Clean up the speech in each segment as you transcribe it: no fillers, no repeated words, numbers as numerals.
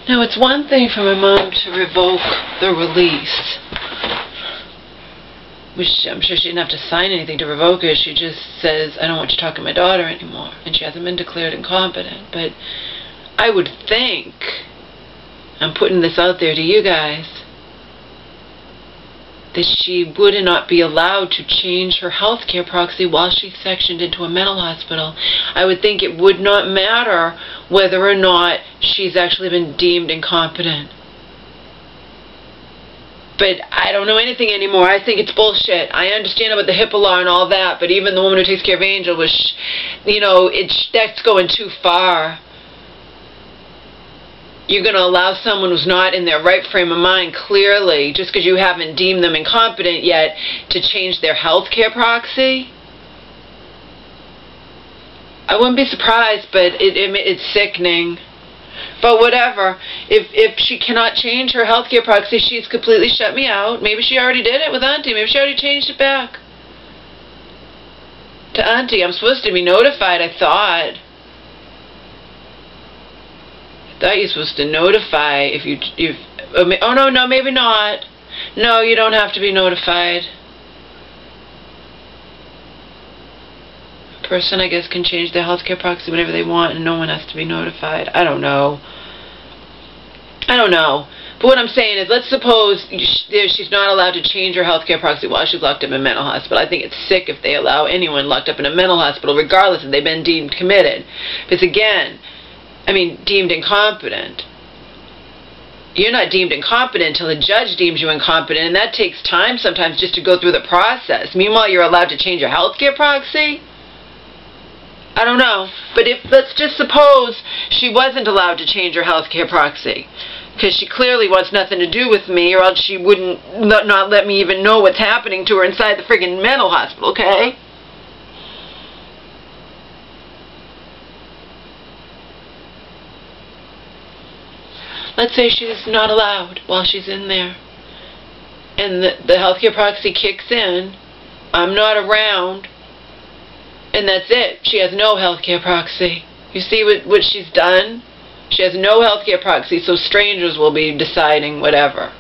Now, it's one thing for my mom to revoke the release, which I'm sure she didn't have to sign anything to revoke it. She just says, I don't want you talking to my daughter anymore. And she hasn't been declared incompetent. But I would think, I'm putting this out there to you guys, that she would not be allowed to change her healthcare proxy while she's sectioned into a mental hospital. I would think it would not matter whether or not she's actually been deemed incompetent. But I don't know anything anymore. I think it's bullshit. I understand about the HIPAA law and all that, but even the woman who takes care of Angel was, that's going too far. You're going to allow someone who's not in their right frame of mind, clearly, just because you haven't deemed them incompetent yet, to change their health care proxy? I wouldn't be surprised, but it's sickening. But whatever. If she cannot change her health care proxy, she's completely shut me out. Maybe she already did it with Auntie. Maybe she already changed it back to Auntie. I'm supposed to be notified, I thought. I thought you're supposed to notify oh no, maybe not. No, you don't have to be notified. A person, I guess, can change their healthcare proxy whenever they want and no one has to be notified. I don't know. But what I'm saying is, let's suppose she's not allowed to change her healthcare proxy while she's locked up in a mental hospital. I think it's sick if they allow anyone locked up in a mental hospital, regardless if they've been deemed committed. Because again, deemed incompetent. You're not deemed incompetent until a judge deems you incompetent, and that takes time sometimes just to go through the process. Meanwhile, you're allowed to change your healthcare proxy? I don't know. But let's just suppose she wasn't allowed to change her healthcare proxy, because she clearly wants nothing to do with me, or else she wouldn't not let me even know what's happening to her inside the friggin' mental hospital, okay? Let's say she's not allowed while she's in there, and the healthcare proxy kicks in, I'm not around, and that's it. She has no healthcare proxy. You see what she's done? She has no healthcare proxy, so strangers will be deciding whatever.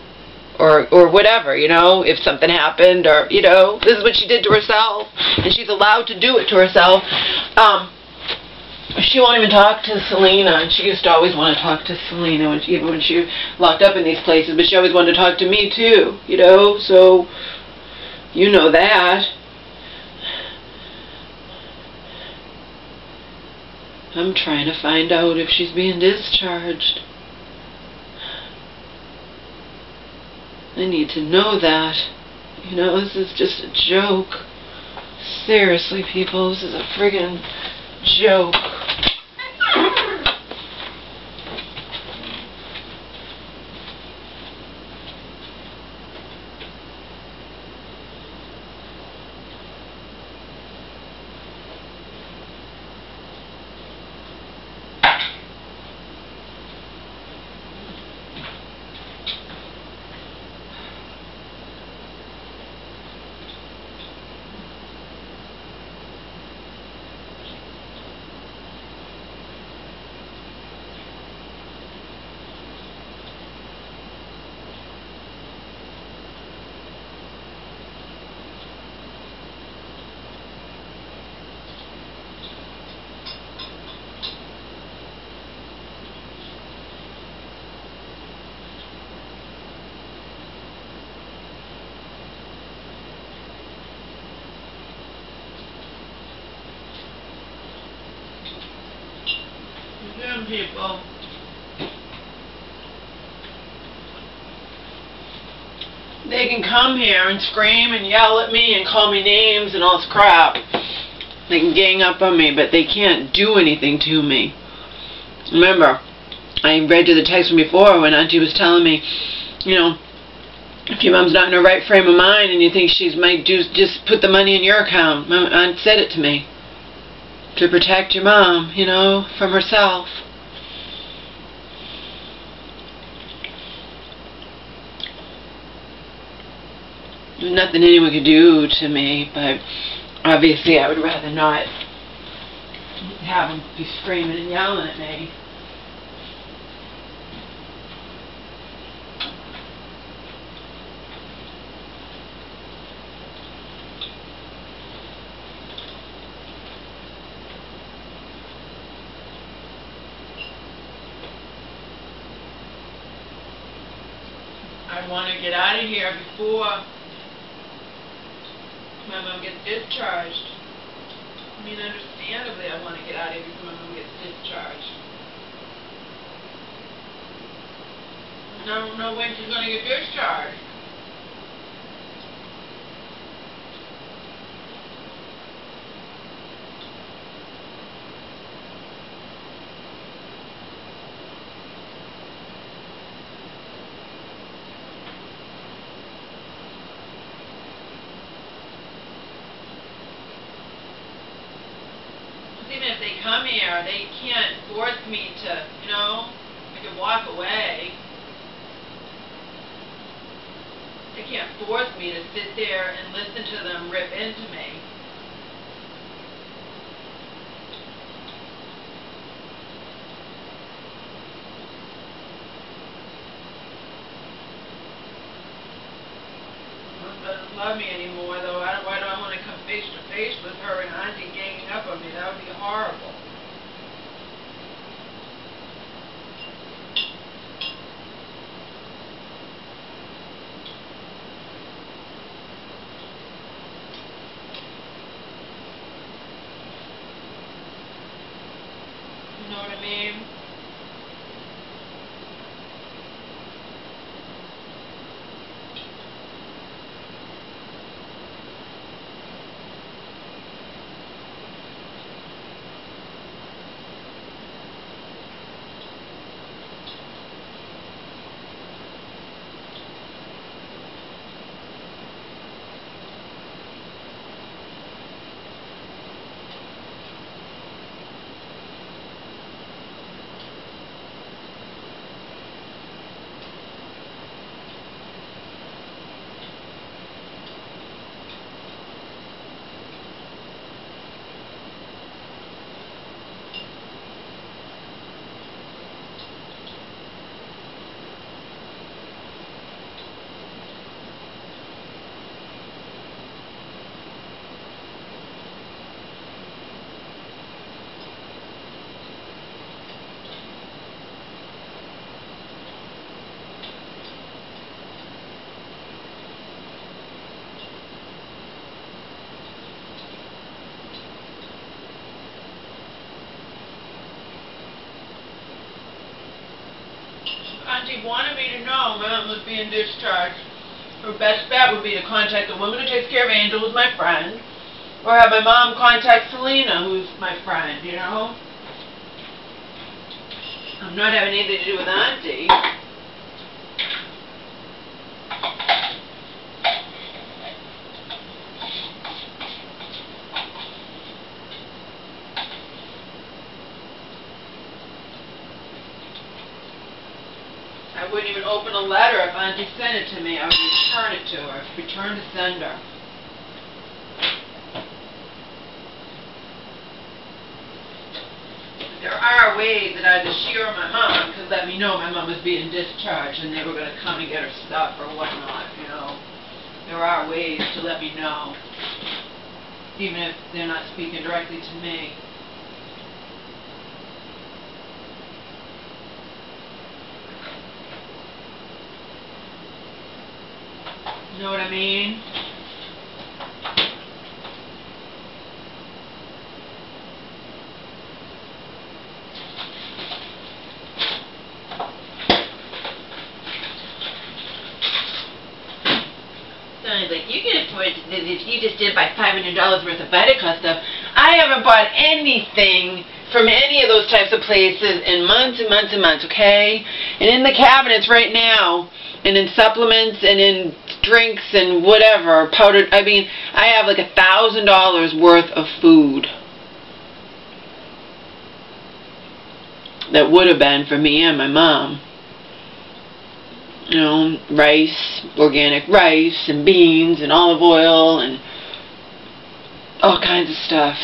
Or whatever, if something happened, or, this is what she did to herself, and she's allowed to do it to herself. She won't even talk to Selena, and she used to always want to talk to Selena, even when she locked up in these places, but she always wanted to talk to me too, so you know that. I'm trying to find out if she's being discharged. I need to know that. This is just a joke. Seriously, people, this is a friggin' joke. People. They can come here and scream and yell at me and call me names and all this crap. They can gang up on me, but they can't do anything to me. Remember, I read you the text from before when Auntie was telling me, if your mom's not in her right frame of mind and you think she might just put the money in your account. Aunt said it to me. To protect your mom, from herself. There's nothing anyone could do to me, but obviously I would rather not have them be screaming and yelling at me. I want to get out of here before my mom gets discharged. I mean, understandably, I want to get out of here before my mom gets discharged. I don't know when she's going to get discharged. Even if they come here, they can't force me to, you know, I can walk away. They can't force me to sit there and listen to them rip into me. Doesn't love me anymore, though. Why do I want to come face to face with her and Auntie ganging up on me? That would be horrible. You know what I mean? Auntie wanted me to know my mom was being discharged. Her best bet would be to contact the woman who takes care of Angel, who's my friend, or have my mom contact Selena, who's my friend, you know? I'm not having anything to do with Auntie. I wouldn't even open a letter if Auntie sent it to me. I would return it to her. Return to sender. There are ways that either she or my mom could let me know my mom was being discharged and they were going to come and get her stuff or whatnot, you know. There are ways to let me know, even if they're not speaking directly to me. You know what I mean? Sounds like you can afford to visit. You just did buy $500 worth of Vitacost stuff. I haven't bought anything from any of those types of places in months and months and months, okay? And in the cabinets right now, and in supplements and in drinks and whatever, powdered, I mean, I have like $1,000 worth of food that would have been for me and my mom. You know, rice, organic rice and beans and olive oil and all kinds of stuff.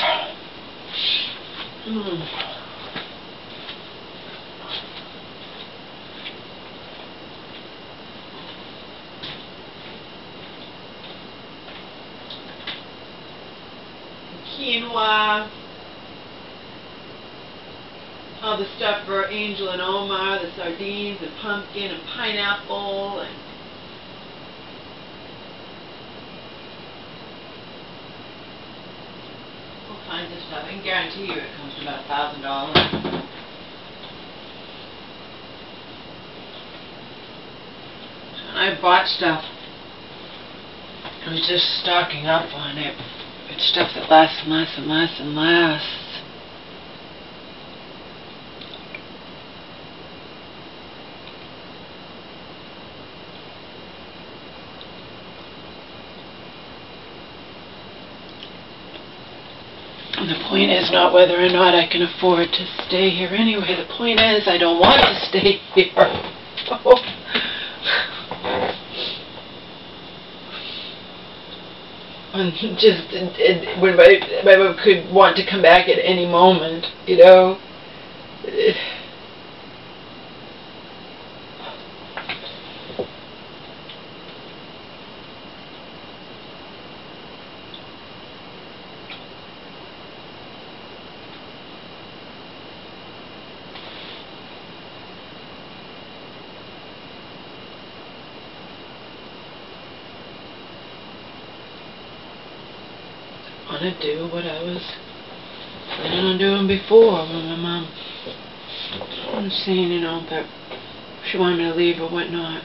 Quinoa, all the stuff for Angel and Omar, the sardines and pumpkin and pineapple and kinds of stuff. I can guarantee you it comes to about $1,000. I bought stuff. I was just stocking up on it. It's stuff that lasts and lasts and lasts and lasts. And the point is not whether or not I can afford to stay here anyway. The point is I don't want to stay here. And just when my mom could want to come back at any moment, you know. Want to do what I was planning on doing before when my mom was saying, you know, that she wanted me to leave or whatnot.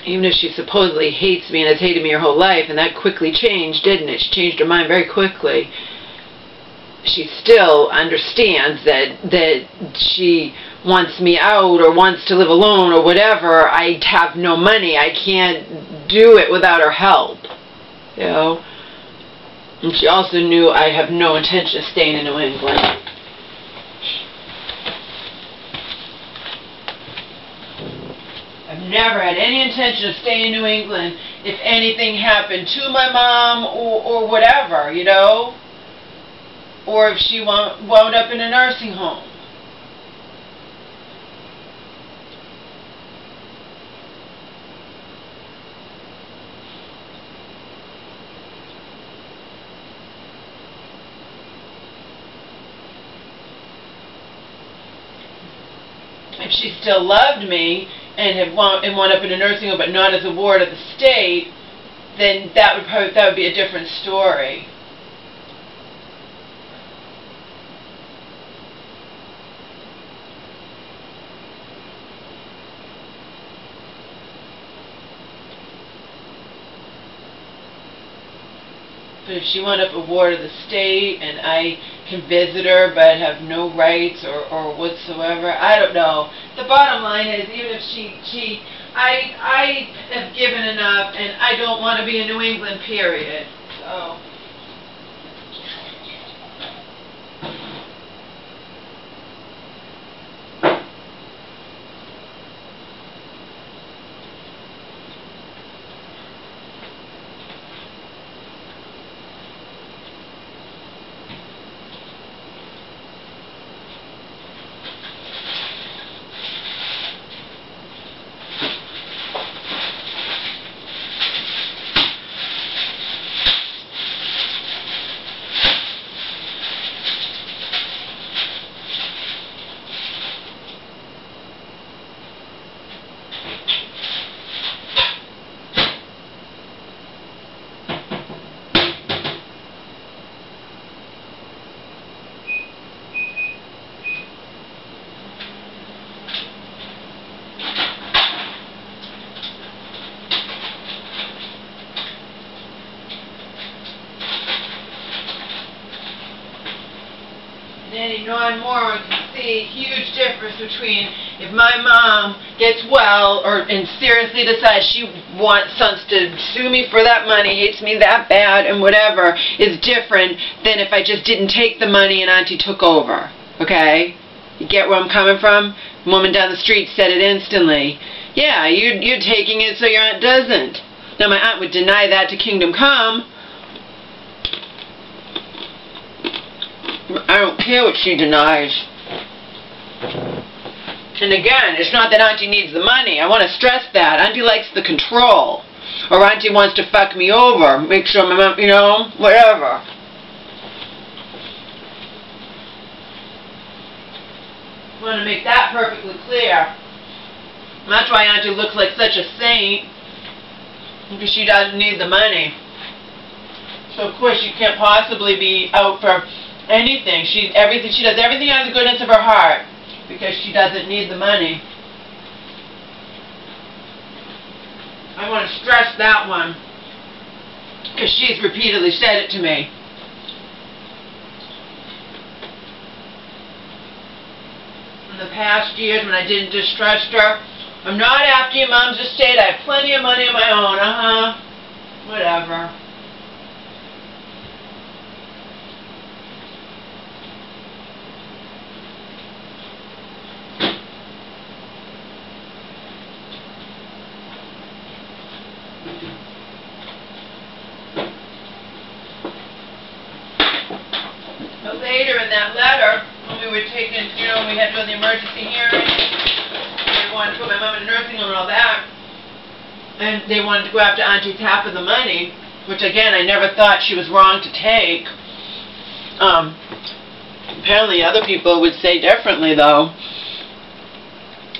Even if she supposedly hates me and has hated me her whole life, and that quickly changed, didn't it? She changed her mind very quickly. She still understands that she wants me out or wants to live alone or whatever. I have no money. I can't do it without her help. You know? And she also knew I have no intention of staying in New England. I've never had any intention of staying in New England if anything happened to my mom or whatever, you know? Or if she wound up in a nursing home. If she still loved me and wound up in a nursing home but not as a ward of the state, then that would be a different story. But if she wound up a ward of the state and I can visit her but have no rights or whatsoever, I don't know. The bottom line is, even if I have given enough and I don't want to be in New England, period. So. Any non-moron can see a huge difference between if my mom gets well and seriously decides she wants to sue me for that money, hates me that bad and whatever, is different than if I just didn't take the money and Auntie took over. Okay? You get where I'm coming from? The woman down the street said it instantly. Yeah, you're taking it so your aunt doesn't. Now my aunt would deny that to Kingdom Come. I don't care what she denies. And again, it's not that Auntie needs the money. I want to stress that. Auntie likes the control. Or Auntie wants to fuck me over. Make sure my mom, you know, whatever. I want to make that perfectly clear. And that's why Auntie looks like such a saint, because she doesn't need the money. So of course she can't possibly be out for anything. She does everything out of the goodness of her heart, because she doesn't need the money. I want to stress that one, because she's repeatedly said it to me. In the past years when I didn't distrust her, I'm not after your mom's estate, I have plenty of money of my own, whatever. But later in that letter, when we were taking, we had to go to the emergency hearing, they wanted to put my mom in a nursing home and all that, and they wanted to go after Auntie's half of the money, which again, I never thought she was wrong to take. Apparently other people would say differently, though,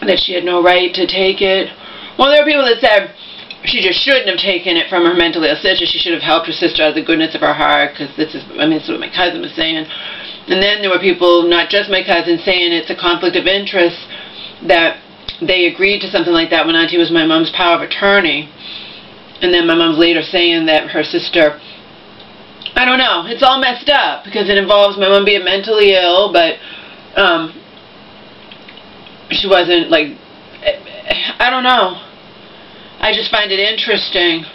that she had no right to take it. Well, there were people that said she just shouldn't have taken it from her mentally ill sister. She should have helped her sister out of the goodness of her heart, because this is what my cousin was saying. And then there were people, not just my cousin, saying it's a conflict of interest, that they agreed to something like that when Auntie was my mom's power of attorney. And then my mom's later saying that her sister, I don't know, it's all messed up, because it involves my mom being mentally ill, but she wasn't, like, I don't know. I just find it interesting,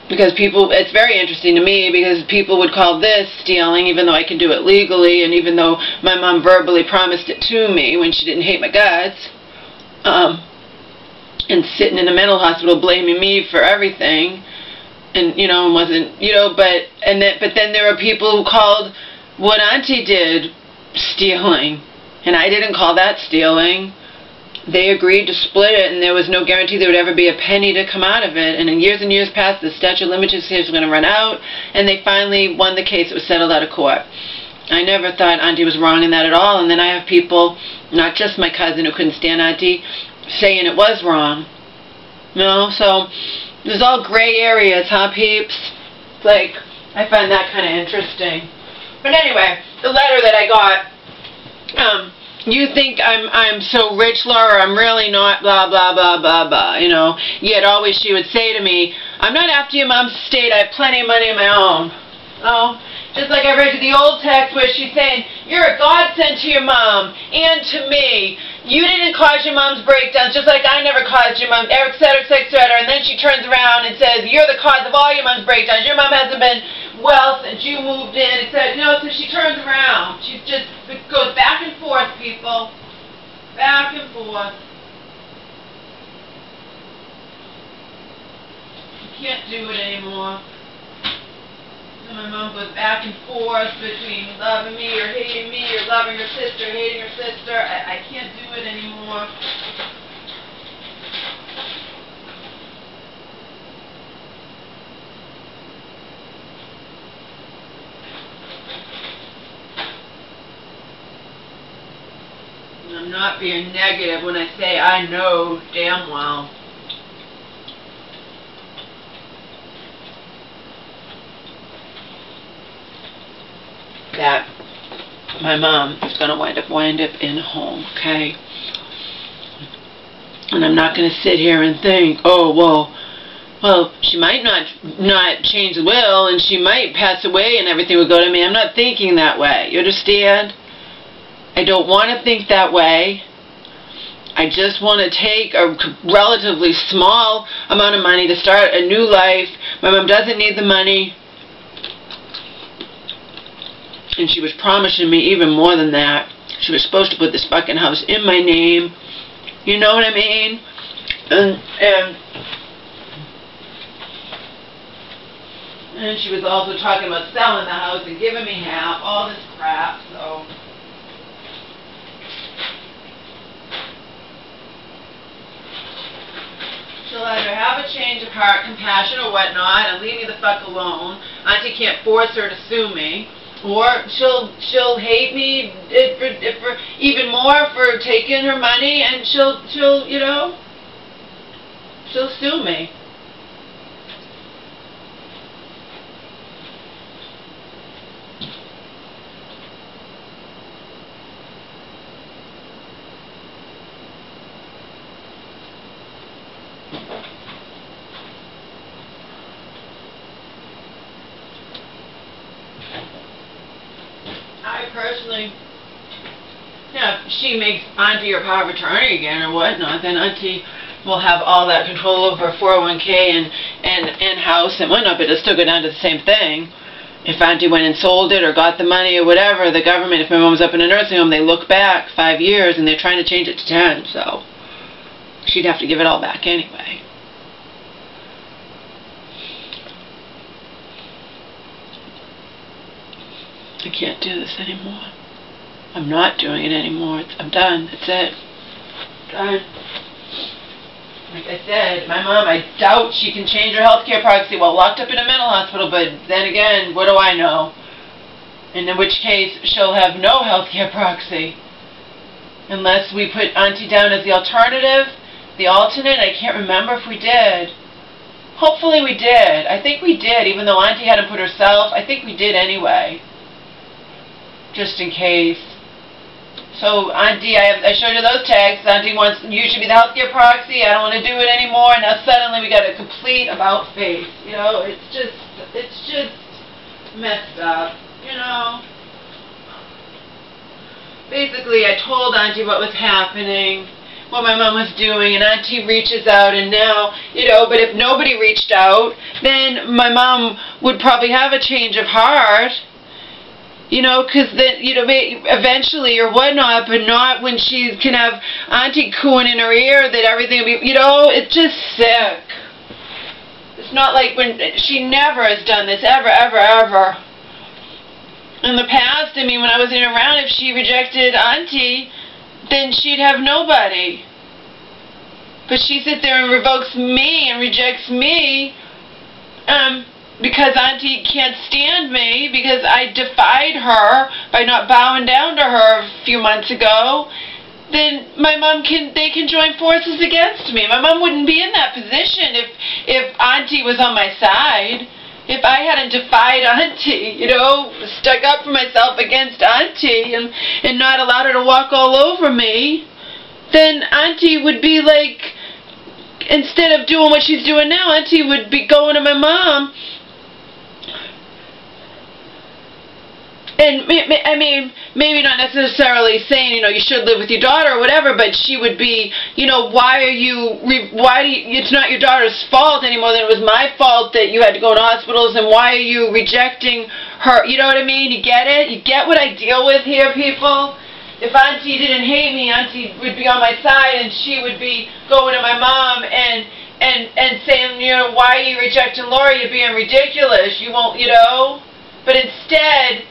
because it's very interesting to me, because people would call this stealing, even though I can do it legally, and even though my mom verbally promised it to me when she didn't hate my guts, and sitting in a mental hospital blaming me for everything, and, and wasn't, but then there were people who called what Auntie did stealing, and I didn't call that stealing. They agreed to split it, and there was no guarantee there would ever be a penny to come out of it. And in years and years past, the statute of limitations was going to run out, and they finally won the case. It was settled out of court. I never thought Auntie was wrong in that at all. And then I have people, not just my cousin who couldn't stand Auntie, saying it was wrong. So there's all gray areas, peeps? Like, I find that kind of interesting. But anyway, the letter that I got, you think I'm so rich, Laura, I'm really not, blah, blah, blah, blah, blah, Yet always she would say to me, I'm not after your mom's estate, I have plenty of money of my own. Just like I read you the old text where she's saying, you're a godsend to your mom and to me. You didn't cause your mom's breakdowns, just like I never caused your mom, etc., etc. And then she turns around and says, you're the cause of all your mom's breakdowns. Your mom hasn't been well since you moved in, etc. So she turns around. She just goes back and forth, people. Back and forth. You can't do it anymore. And my mom goes back and forth between loving me or hating me, or loving her sister, hating her sister. I can't do it anymore. And I'm not being negative when I say I know damn well. That my mom is going to wind up in a home, okay? And I'm not going to sit here and think, oh, well, she might not change the will, and she might pass away and everything will go to me. I'm not thinking that way. You understand? I don't want to think that way. I just want to take a relatively small amount of money to start a new life. My mom doesn't need the money. And she was promising me even more than that. She was supposed to put this fucking house in my name. You know what I mean? And she was also talking about selling the house and giving me half, all this crap, so. She'll either have a change of heart, compassion, or whatnot, and leave me the fuck alone. Auntie can't force her to sue me. Or she'll hate me for even more for taking her money, and she'll sue me. I personally, if she makes Auntie her power of attorney again or whatnot, then Auntie will have all that control over 401k and house and whatnot, but it'll still go down to the same thing. If Auntie went and sold it or got the money or whatever, the government, if my mom was up in a nursing home, they look back 5 years and they're trying to change it to 10, so she'd have to give it all back anyway. I can't do this anymore. I'm not doing it anymore. I'm done. That's it. Done. Like I said, my mom, I doubt she can change her healthcare proxy while locked up in a mental hospital, but then again, what do I know? And in which case, she'll have no healthcare proxy. Unless we put Auntie down as the alternative, the alternate. I can't remember if we did. Hopefully we did. I think we did, even though Auntie hadn't put herself. I think we did anyway. Just in case. So, Auntie, I showed you those tags. Auntie wants you should be the healthcare proxy. I don't want to do it anymore. Now suddenly we got a complete about face. You know, it's just messed up. You know. Basically, I told Auntie what was happening, what my mom was doing, and Auntie reaches out, and now, but if nobody reached out, then my mom would probably have a change of heart. Because then, eventually or whatnot, but not when she can have Auntie cooing in her ear that everything will be, it's just sick. It's not like when, she never has done this, ever, ever, ever. In the past, when I wasn't around, if she rejected Auntie, then she'd have nobody. But she sits there and revokes me and rejects me, because Auntie can't stand me, because I defied her by not bowing down to her a few months ago, then my mom they can join forces against me. My mom wouldn't be in that position if Auntie was on my side. If I hadn't defied Auntie, stuck up for myself against Auntie and not allowed her to walk all over me, then Auntie would be like, instead of doing what she's doing now, Auntie would be going to my mom. And, maybe not necessarily saying, you should live with your daughter or whatever, but she would be, it's not your daughter's fault any more than it was my fault that you had to go to hospitals, and why are you rejecting her? You know what I mean? You get it? You get what I deal with here, people? If Auntie didn't hate me, Auntie would be on my side, and she would be going to my mom and saying, why are you rejecting Laura? You're being ridiculous. You won't, But instead,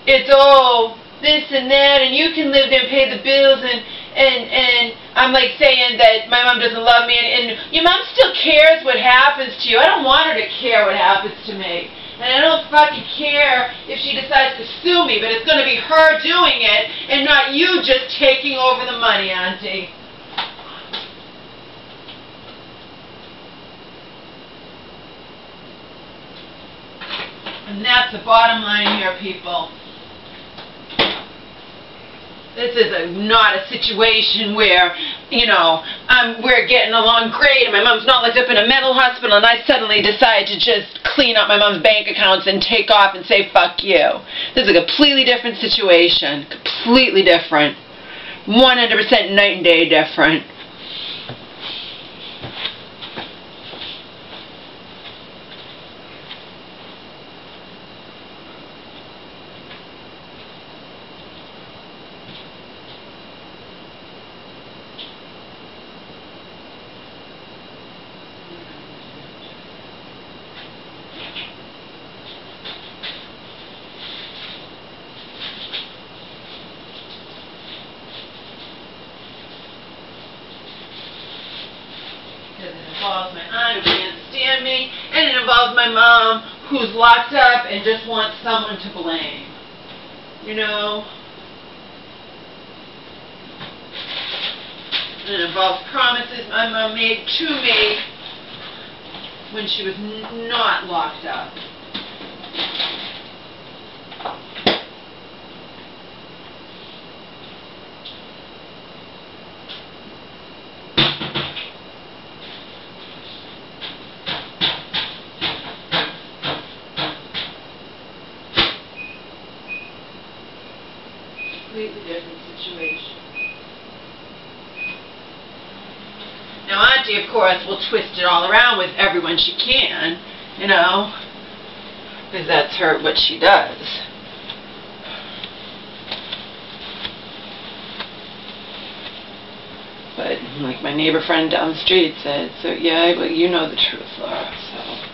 it's all this and that, and you can live there and pay the bills, and I'm like saying that my mom doesn't love me, and your mom still cares what happens to you. I don't want her to care what happens to me. And I don't fucking care if she decides to sue me, but it's going to be her doing it, and not you just taking over the money, Auntie. And that's the bottom line here, people. This is not a situation where, we're getting along great and my mom's not locked up in a mental hospital and I suddenly decide to just clean up my mom's bank accounts and take off and say, fuck you. This is a completely different situation. Completely different. 100% night and day different. Because it involves my aunt who can't stand me, and it involves my mom who's locked up and just wants someone to blame. you know. And it involves promises my mom made to me when she was not locked up. Completely different situation. Now Auntie, of course, will twist it all around with everyone she can, you know, because that's what she does. But like my neighbor friend down the street said, so yeah, but you know the truth, Laura, so.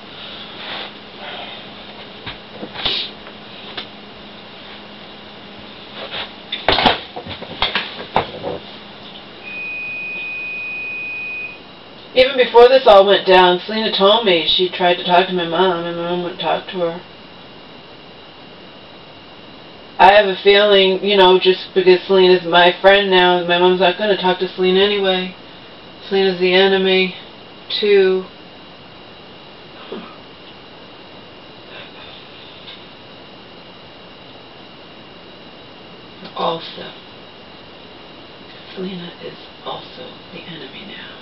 Even before this all went down, Selena told me she tried to talk to my mom, and my mom wouldn't talk to her. I have a feeling, you know, just because Selena's my friend now, my mom's not going to talk to Selena anyway. Selena's the enemy, too. Also, Selena is also the enemy now.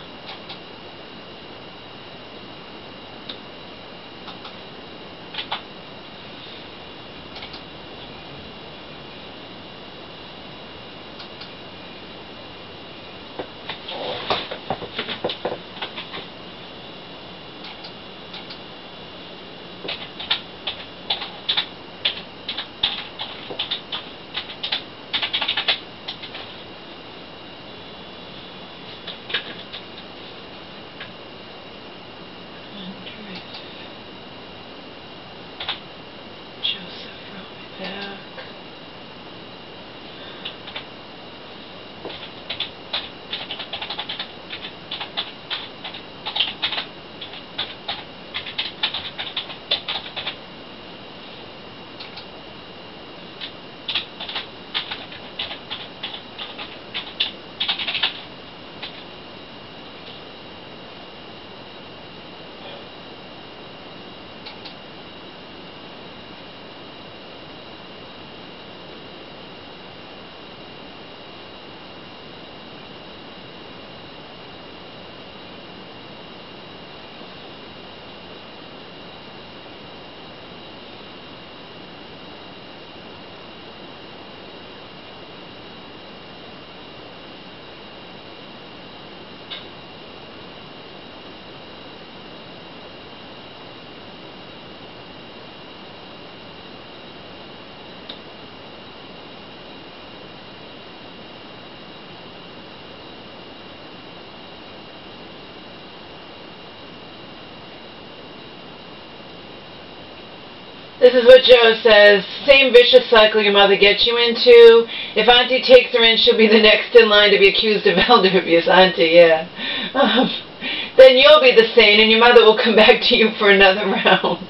This is what Joe says. Same vicious cycle your mother gets you into. If Auntie takes her in, she'll be the next in line to be accused of elder abuse. Auntie, yeah. Then you'll be the sane, and your mother will come back to you for another round.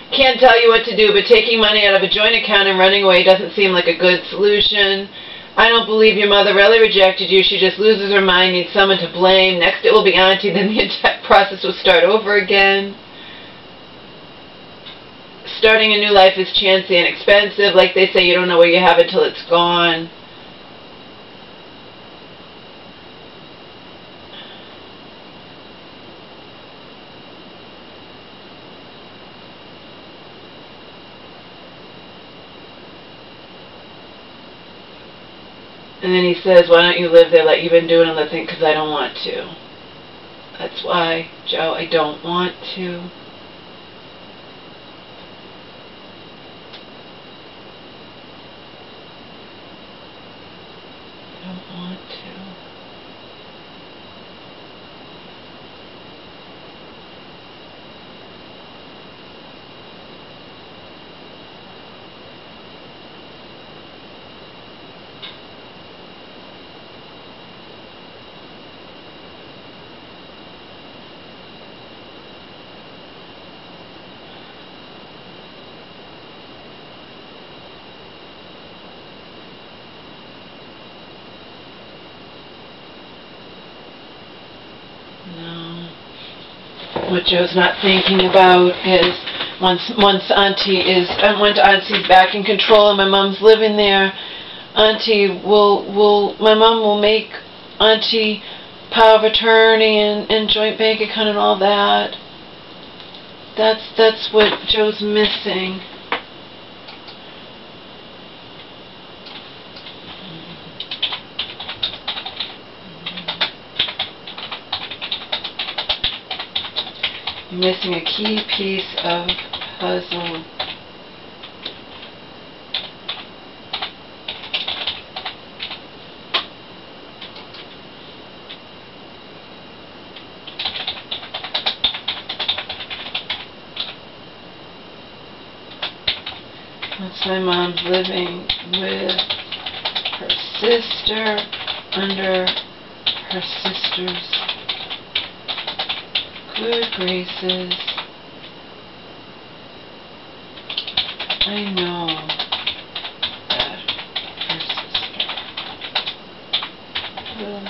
Can't tell you what to do, but taking money out of a joint account and running away doesn't seem like a good solution. I don't believe your mother really rejected you. She just loses her mind, needs someone to blame. Next it will be Auntie, then the entire process will start over again. Starting a new life is chancy and expensive. Like they say, you don't know where you have it till it's gone. And then he says, why don't you live there like you've been doing other things? Because I don't want to. That's why, Joe, I don't want to. I don't want to. What Joe's not thinking about is once Auntie's back in control and my mom's living there, my mom will make Auntie power of attorney and joint bank account and all that. That's what Joe's missing. You're missing a key piece of puzzle. Once my mom's living with her sister under her sister's good graces, I know that her sister will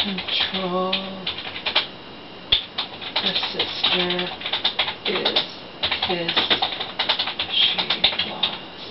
control. Her sister is his. She lost.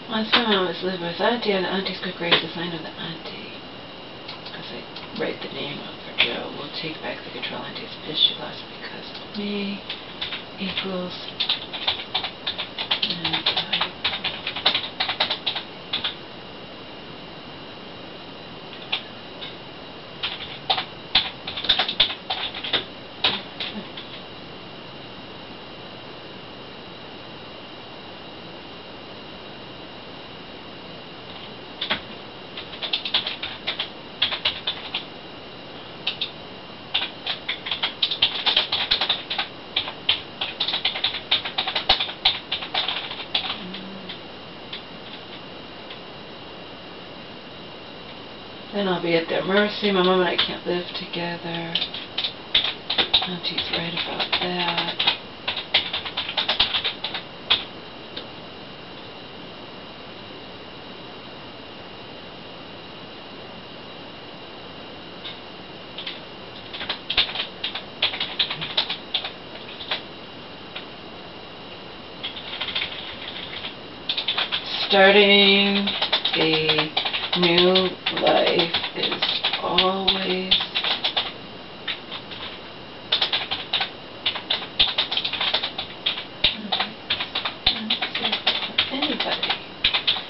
Once my mom was living with Auntie and Auntie's good graces, I know that Auntie, because I write the name up for Joe, will take back the control. Auntie's pissed she lost because of me equals then I'll be at their mercy. My mom and I can't live together. Auntie's right about that. Starting a new life is always for anybody.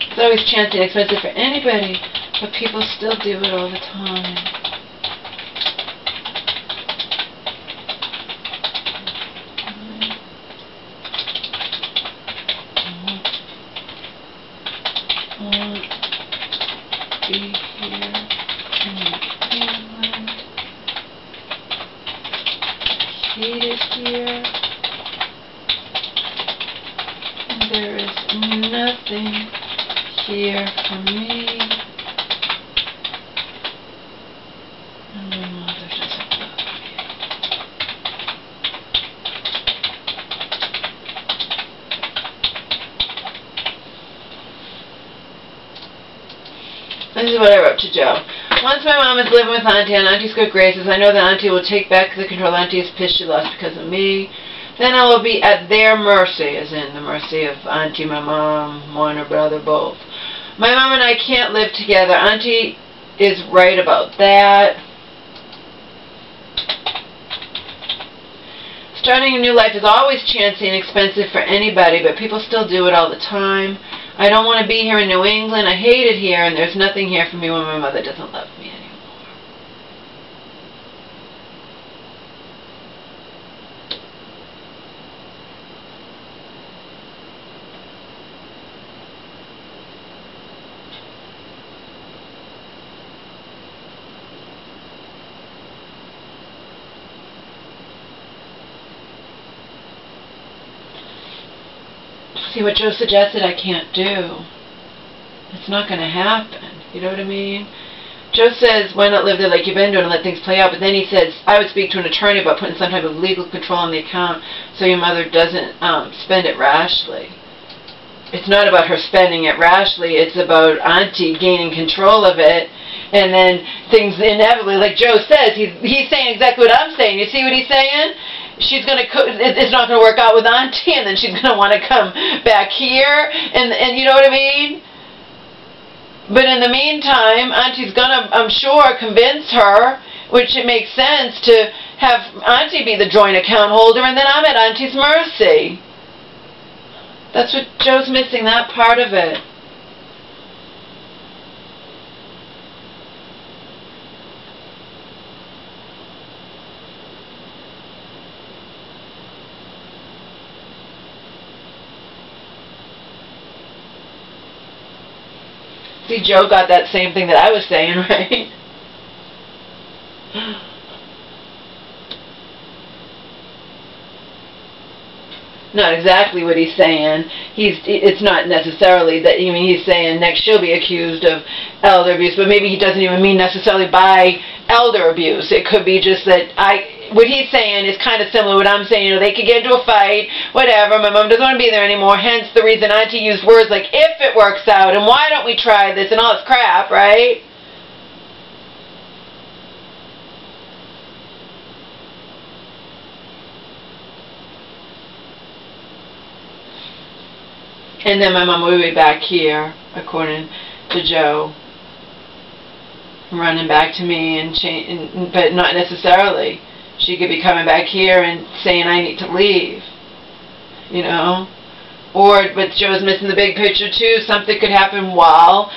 It's always chancy and expensive for anybody, but people still do it all the time. Be here in England. Heat is here, and there is nothing here for me. And my mother doesn't love me. This is what I wrote to Joe. Once my mom is living with Auntie and Auntie's good graces, I know that Auntie will take back the control. Auntie is pissed she lost because of me. Then I will be at their mercy, as in the mercy of Auntie, my mom, one, or brother, both. My mom and I can't live together. Auntie is right about that. Starting a new life is always chancy and expensive for anybody, but people still do it all the time. I don't want to be here in New England. I hate it here, and there's nothing here for me when my mother doesn't love me anymore. See, what Joe suggested I can't do. It's not going to happen. You know what I mean? Joe says, why not live there like you've been doing and let things play out? But then he says, I would speak to an attorney about putting some type of legal control on the account so your mother doesn't spend it rashly. It's not about her spending it rashly. It's about Auntie gaining control of it. And then things inevitably, like Joe says, he's saying exactly what I'm saying. You see what he's saying? She's going to, it's not going to work out with Auntie, and then she's going to want to come back here. And you know what I mean? But in the meantime, Auntie's going to, I'm sure, convince her, which it makes sense, to have Auntie be the joint account holder, and then I'm at Auntie's mercy. That's what Joe's missing, that part of it. See, Joe got that same thing that I was saying, right? Not exactly what he's saying. It's not necessarily that, I mean, he's saying next she'll be accused of elder abuse, but maybe he doesn't even mean necessarily by elder abuse. It could be just that what he's saying is kind of similar to what I'm saying. You know, they could get into a fight, whatever, my mom doesn't want to be there anymore, hence the reason Auntie used words like, if it works out, and why don't we try this, and all this crap, right? And then my mom will be back here, according to Joe, running back to me, but not necessarily. She could be coming back here and saying I need to leave, you know. But Joe's missing the big picture too. Something could happen while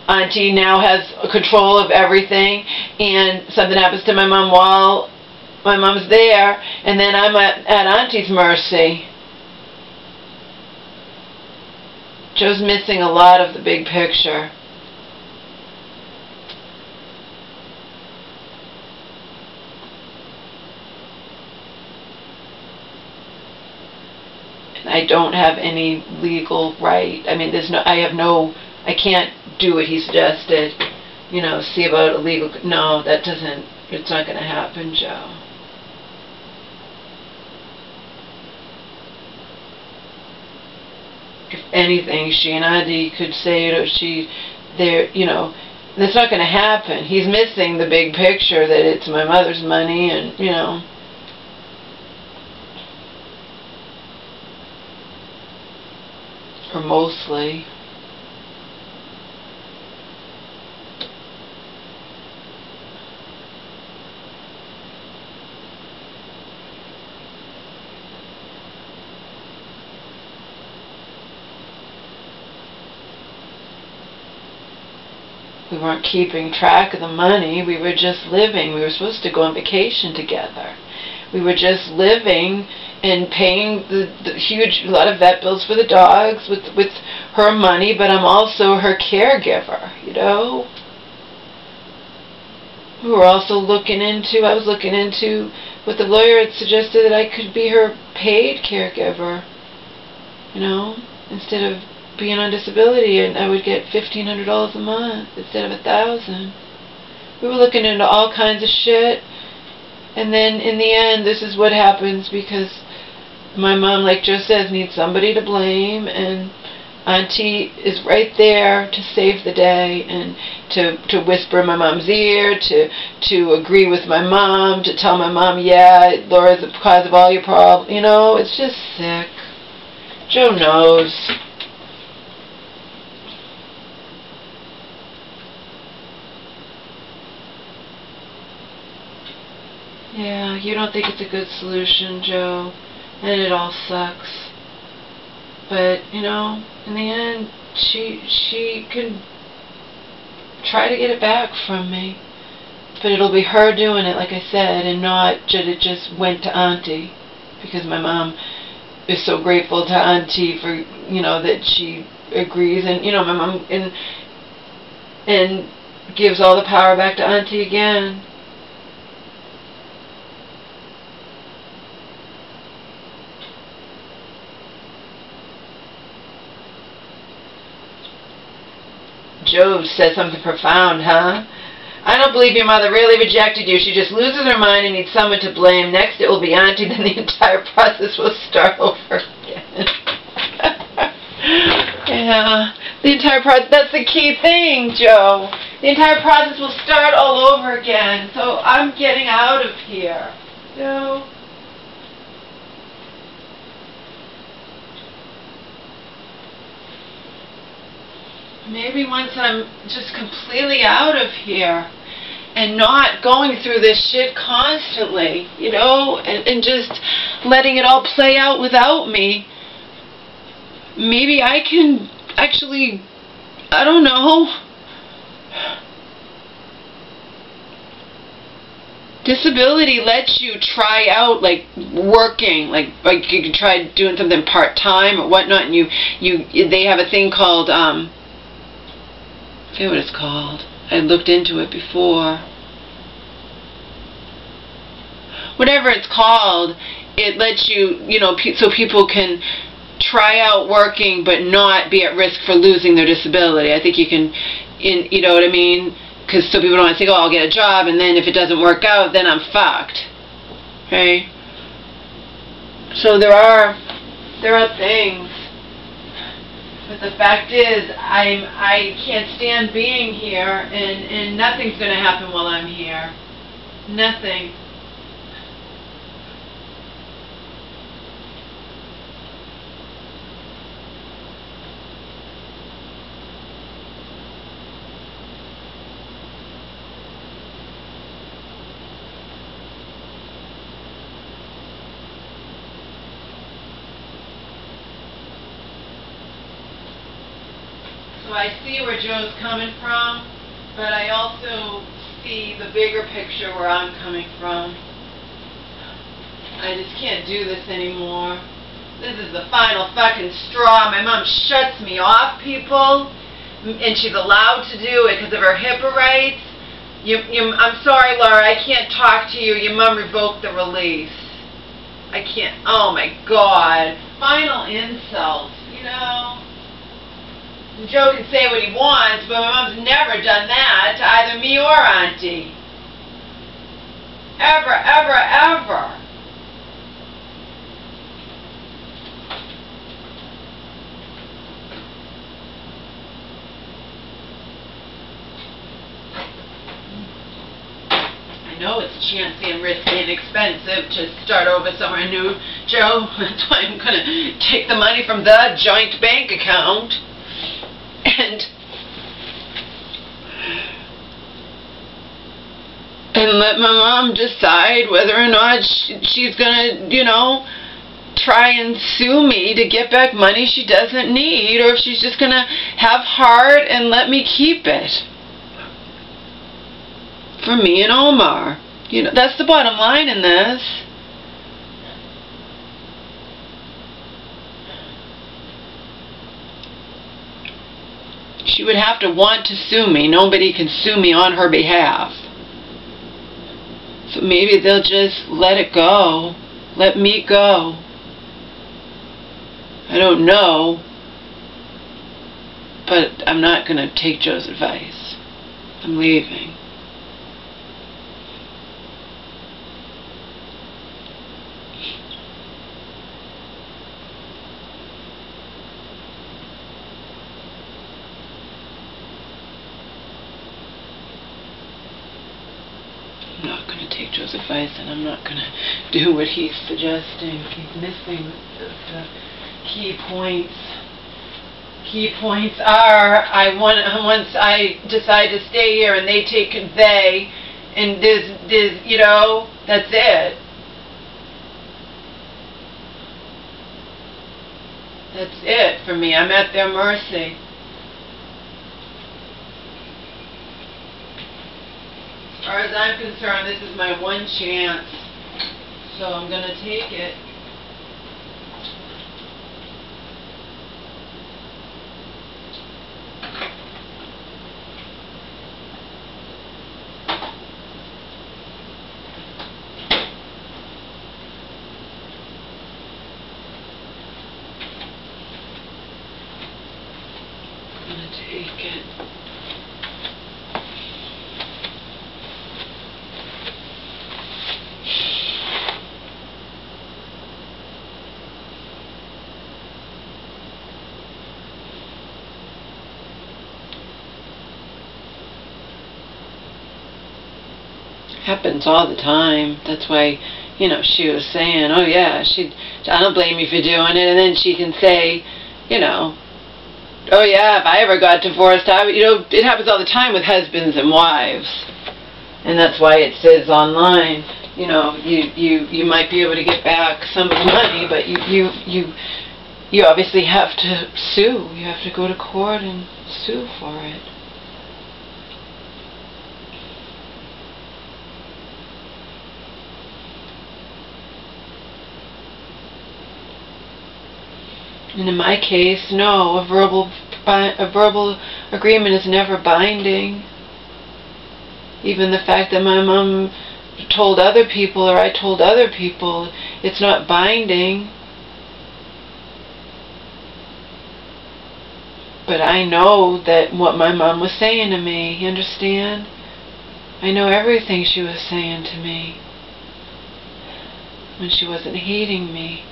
Auntie now has control of everything, and something happens to my mom while my mom's there, and then I'm at Auntie's mercy. Joe's missing a lot of the big picture. And I don't have any legal right. I mean, I can't do what he suggested. You know, see about a legal, no, it's not going to happen, Joe. If anything, she and Auntie could say it, you know, that's not going to happen. He's missing the big picture that it's my mother's money, and, you know. Or mostly. We weren't keeping track of the money. We were just living. We were supposed to go on vacation together. We were just living and paying the huge, a lot of vet bills for the dogs with her money, but I'm also her caregiver, you know. We were also I was looking into what the lawyer had suggested, that I could be her paid caregiver, you know, instead of being on disability, and I would get $1,500 a month instead of $1,000. We were looking into all kinds of shit, and then in the end, this is what happens, because my mom, like Joe says, needs somebody to blame, and Auntie is right there to save the day, and to whisper in my mom's ear, to agree with my mom, to tell my mom, yeah, Laura's the cause of all your problems. You know, it's just sick. Joe knows. Yeah, you don't think it's a good solution, Joe, and it all sucks. But, you know, in the end, she can try to get it back from me. But it'll be her doing it, like I said, and not that it just went to Auntie. Because my mom is so grateful to Auntie for, you know, that she agrees. And, you know, my mom and gives all the power back to Auntie again. Joe says something profound, huh? I don't believe your mother really rejected you. She just loses her mind and needs someone to blame. Next it will be Auntie, then the entire process will start over again. Yeah, the entire process, that's the key thing, Joe. The entire process will start all over again. So I'm getting out of here. Joe. Maybe once I'm just completely out of here and not going through this shit constantly, you know, and just letting it all play out without me, maybe I can actually, I don't know, disability lets you try out, like, working, like you can try doing something part-time or whatnot, and they have a thing called, I forget what it's called. I looked into it before. Whatever it's called, it lets you, you know, so people can try out working but not be at risk for losing their disability. I think you can, you know what I mean? Because so people don't think, oh, I'll get a job, and then if it doesn't work out, then I'm fucked. Okay? So there are things. But the fact is, I can't stand being here, and nothing's going to happen while I'm here. Nothing. So I see where Joe's coming from, but I also see the bigger picture where I'm coming from. I just can't do this anymore. This is the final fucking straw. My mom shuts me off, people, and she's allowed to do it because of her HIPAA rights. I'm sorry, Laura, I can't talk to you. Your mom revoked the release. I can't. Oh my God. Final insult, you know. Joe can say what he wants, but my mom's never done that to either me or Auntie. Ever, ever, ever. I know it's chancy and risky and expensive to start over somewhere new, Joe. That's why I'm going to take the money from the joint bank account and let my mom decide whether or not she's gonna, you know, try and sue me to get back money she doesn't need, or if she's just gonna have heart and let me keep it for me and Omar. You know, that's the bottom line in this. She would have to want to sue me. Nobody can sue me on her behalf. So maybe they'll just let it go. Let me go. I don't know. But I'm not going to take Joe's advice. I'm leaving. I'm not going to take Joe's advice, and I'm not going to do what he's suggesting. He's missing the key points. Key points are, once I decide to stay here and they take and there's, you know, that's it. That's it for me. I'm at their mercy. As far as I'm concerned, this is my one chance, so I'm going to take it. I'm going to take it. Happens all the time. That's why, you know, she was saying, oh yeah, I don't blame you for doing it. And then she can say, you know, oh yeah, if I ever got divorced, you know, it happens all the time with husbands and wives. And that's why it says online, you know, you might be able to get back some of the money, but you obviously have to sue. You have to go to court and sue for it. And in my case, no, a verbal agreement is never binding. Even the fact that my mom told other people or I told other people, it's not binding. But I know that what my mom was saying to me, you understand? I know everything she was saying to me when she wasn't hating me.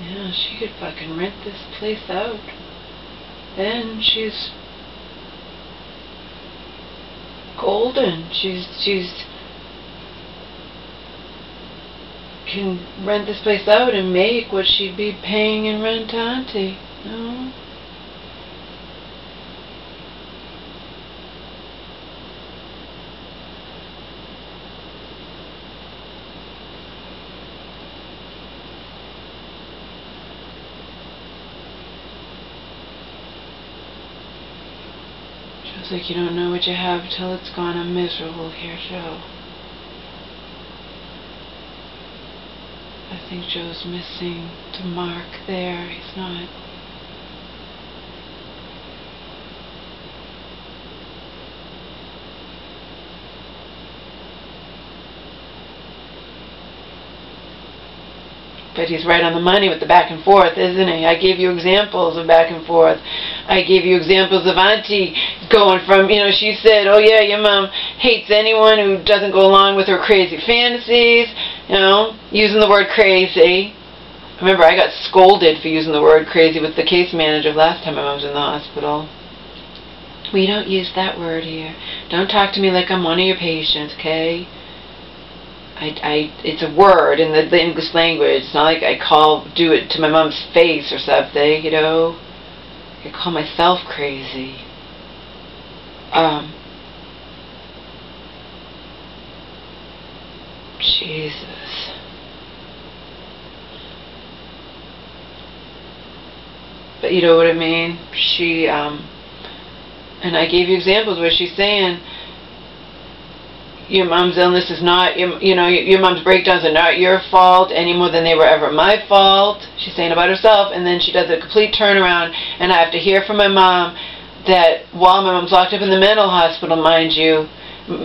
Yeah, she could fucking rent this place out. Then she's golden. She's can rent this place out and make what she'd be paying in rent to Auntie. No. It's like you don't know what you have till it's gone. I'm miserable here, Joe. I think Joe's missing the mark there. He's not. But he's right on the money with the back and forth, isn't he? I gave you examples of back and forth. I gave you examples of Auntie going from, you know, she said, oh yeah, your mom hates anyone who doesn't go along with her crazy fantasies, you know, using the word crazy. Remember, I got scolded for using the word crazy with the case manager last time I was in the hospital. We don't use that word here. Don't talk to me like I'm one of your patients, okay? It's a word in the English language. It's not like I do it to my mom's face or something, you know. I call myself crazy. Jesus. But you know what I mean? She, and I gave you examples where she's saying, your mom's illness is not, you know, your mom's breakdowns are not your fault any more than they were ever my fault. She's saying about herself, and then she does a complete turnaround, and I have to hear from my mom that while my mom's locked up in the mental hospital, mind you,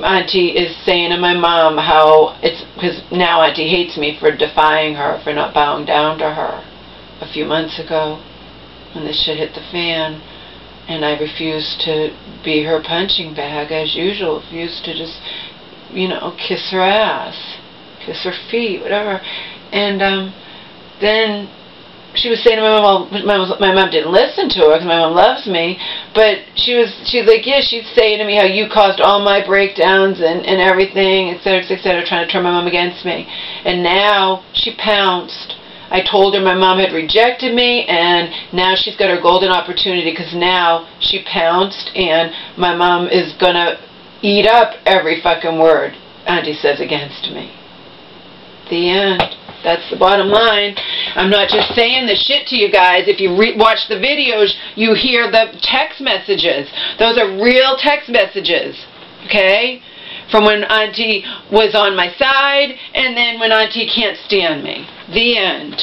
Auntie is saying to my mom how it's, because now Auntie hates me for defying her, for not bowing down to her a few months ago when this shit hit the fan. And I refused to be her punching bag as usual, refused to just, you know, kiss her ass, kiss her feet, whatever. And then she was saying to my mom, well, my mom didn't listen to her because my mom loves me, but she's like, yeah, she's saying to me how you caused all my breakdowns and everything, etc., etc., trying to turn my mom against me. And now she pounced. I told her my mom had rejected me, and now she's got her golden opportunity because now she pounced, and my mom is going to eat up every fucking word Auntie says against me. The end. That's the bottom line. I'm not just saying this shit to you guys. If you watch the videos, you hear the text messages. Those are real text messages. Okay? From when Auntie was on my side, and then when Auntie can't stand me. The end.